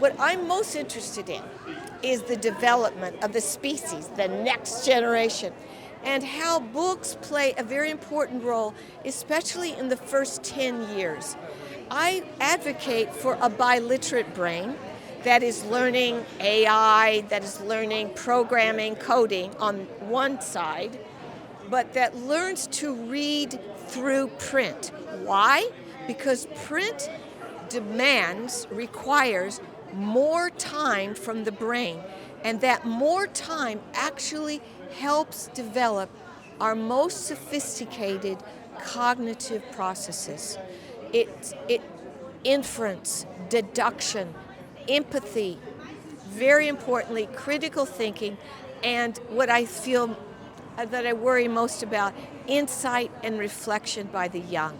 what I'm most interested in is the development of the species, the next generation, and how books play a very important role, especially in the first 10 years. I advocate for a biliterate brain that is learning AI, that is learning programming, coding on one side, but that learns to read through print. Why? Because print requires more time from the brain, and that more time actually helps develop our most sophisticated cognitive processes. It inference, deduction, empathy, very importantly, critical thinking, and what I feel that I worry most about, insight and reflection by the young.